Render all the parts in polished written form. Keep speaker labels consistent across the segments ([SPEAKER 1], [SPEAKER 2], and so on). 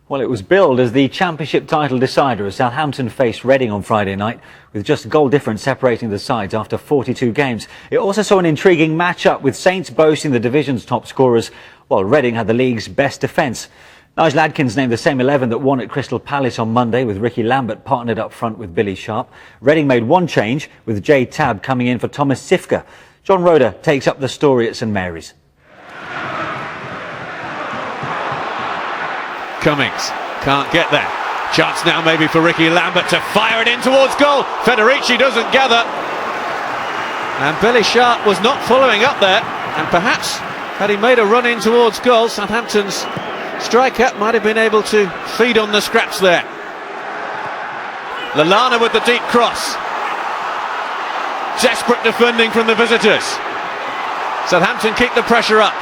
[SPEAKER 1] Well, it was billed as the championship title decider as Southampton faced Reading on Friday night, with just a goal difference separating the sides after 42 games. It also saw an intriguing match-up with Saints boasting the division's top scorers, while Reading had the league's best defence. Nigel Adkins named the same 11 that won at Crystal Palace on Monday, with Ricky Lambert partnered up front with Billy Sharp. Reading made one change, with Jay Tabb coming in for Thomas Sifka. John Roeder takes up the story at St Mary's.
[SPEAKER 2] Cummings can't get there. Chance now maybe for Ricky Lambert to fire it in towards goal. Federici doesn't gather. And Billy Sharp was not following up there. And perhaps had he made a run in towards goal, Southampton's striker might have been able to feed on the scraps there. Lallana with the deep cross. Desperate defending from the visitors. Southampton keep the pressure up.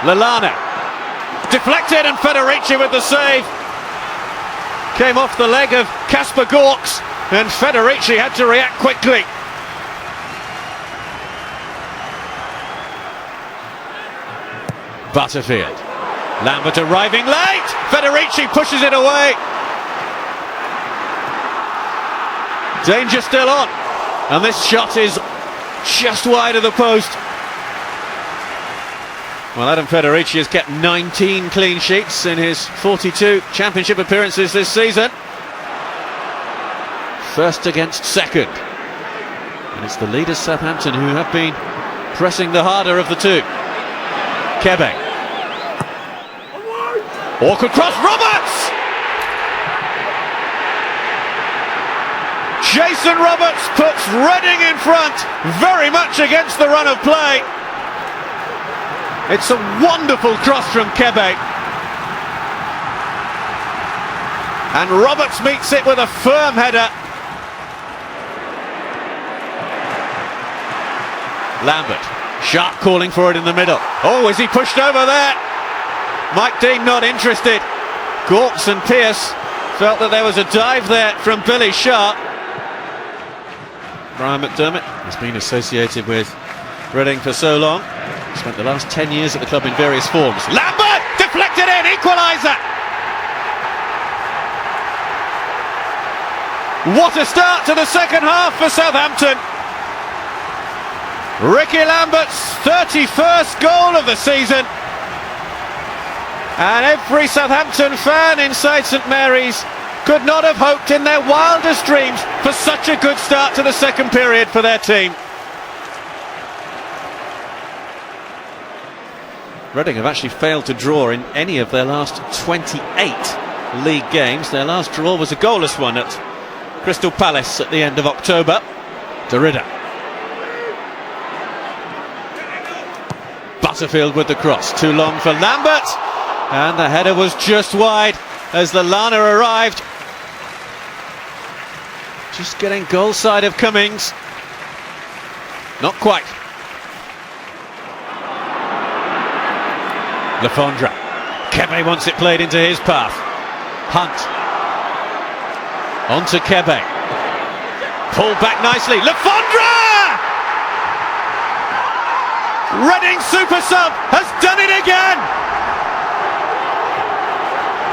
[SPEAKER 2] Lallana. Deflected, and Federici with the save. Came off the leg of Kasper Gorks, and Federici had to react quickly. Butterfield. Lambert arriving late. Federici pushes it away. Danger still on. And this shot is just wide of the post. Well, Adam Federici has kept 19 clean sheets in his 42 championship appearances this season. First against second. And it's the leaders Southampton who have been pressing the harder of the two. Kebe. Awkward cross, Roberts! Jason Roberts puts Reading in front, very much against the run of play. It's a wonderful cross from Kebe. And Roberts meets it with a firm header. Lambert. Sharp calling for it in the middle. Oh, is he pushed over there? Mike Dean not interested. Gorks and Pearce felt that there was a dive there from Billy Sharp. Brian McDermott has been associated with Reading for so long. Spent the last 10 years at the club in various forms. Lambert! Deflected in! Equaliser! What a start to the second half for Southampton! Ricky Lambert's 31st goal of the season. And every Southampton fan inside St Mary's could not have hoped in their wildest dreams for such a good start to the second period for their team. Reading have actually failed to draw in any of their last 28 league games. Their last draw was a goalless one at Crystal Palace at the end of October. Derrida. Butterfield with the cross. Too long for Lambert. And the header was just wide as Lallana arrived. Just getting goal side of Cummings. Not quite. Lafondra. Kebe wants it played into his path. Hunt. On to Kebe. Pulled back nicely. Lafondra! Reading super sub has done it again!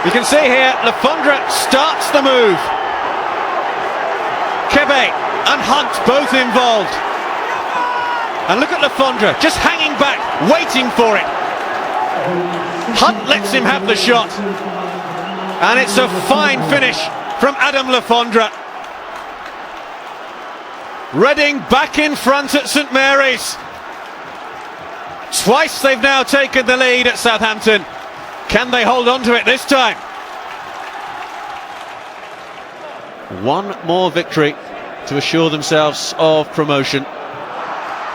[SPEAKER 2] You can see here, Lafondra starts the move. Kebe and Hunt both involved. And look at Lafondra, just hanging back, waiting for it. Hunt lets him have the shot, and it's a fine finish from Adam Lafondra. Reading back in front at St Mary's. Twice they've now taken the lead at Southampton. Can they hold on to it this time? One more victory to assure themselves of promotion.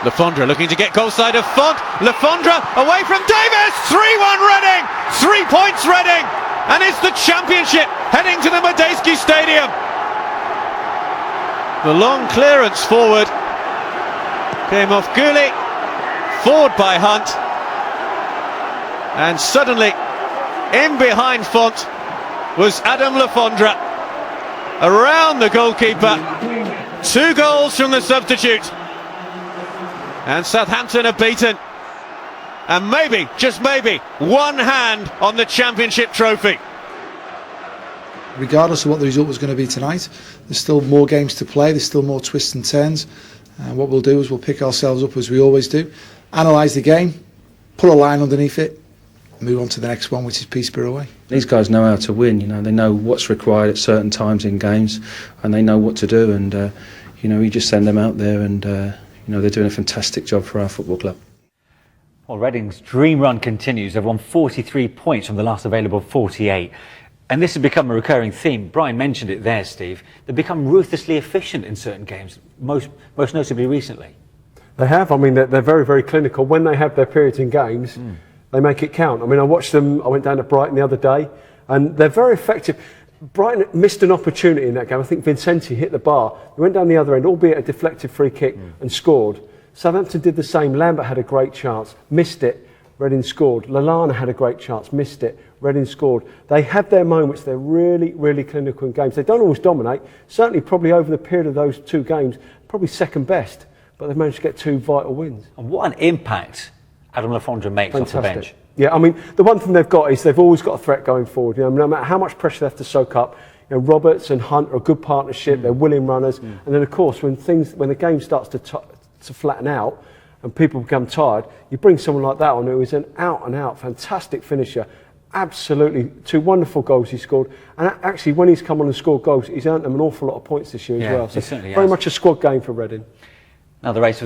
[SPEAKER 2] Lafondra looking to get goal side of Font. Lafondra away from Davis. 3-1 Reading. 3 points Reading. And it's the championship heading to the Madejski Stadium. The long clearance forward came off Gully. Forward by Hunt. And suddenly, in behind Font was Adam Lafondra. Around the goalkeeper. 2 goals from the substitute. And Southampton are beaten and maybe, just maybe, one hand on the Championship trophy.
[SPEAKER 3] Regardless of what the result was going to be tonight, there's still more games to play, there's still more twists and turns, and what we'll do is we'll pick ourselves up as we always do, analyse the game, put a line underneath it, move on to the next one, which is Peterborough away.
[SPEAKER 4] These guys know how to win, you know, they know what's required at certain times in games, and they know what to do, and you know, you just send them out there, and you know, they're doing a fantastic job for our football club.
[SPEAKER 1] Well, Reading's dream run continues. They've won 43 points from the last available 48. And this has become a recurring theme. Brian mentioned it there, Steve. They've become ruthlessly efficient in certain games, most notably recently.
[SPEAKER 5] They have. I mean, they're very, very clinical. When they have their periods in games, they make it count. I mean, I watched them. I went down to Brighton the other day, and they're very effective. Brighton missed an opportunity in that game. I think Vincenti hit the bar. He went down the other end, albeit a deflected free kick, and scored. Southampton did the same. Lambert had a great chance, missed it. Reading scored. Lallana had a great chance, missed it. Reading scored. They have their moments. They're really, really clinical in games. They don't always dominate. Certainly, probably over the period of those two games, probably second best. But they've managed to get two vital wins.
[SPEAKER 1] And what an impact Adam Lafondra makes off the bench.
[SPEAKER 5] Yeah, I mean, the one thing they've got is they've always got a threat going forward. You know, no matter how much pressure they have to soak up, you know, Roberts and Hunt are a good partnership. They're willing runners. And then, of course, when the game starts to flatten out, and people become tired, you bring someone like that on who is an out-and-out fantastic finisher. Absolutely, two wonderful goals he scored. And actually, when he's come on and scored goals, he's earned them an awful lot of points this year as well. So
[SPEAKER 1] certainly
[SPEAKER 5] very much a squad game for Reading.
[SPEAKER 1] Now the race for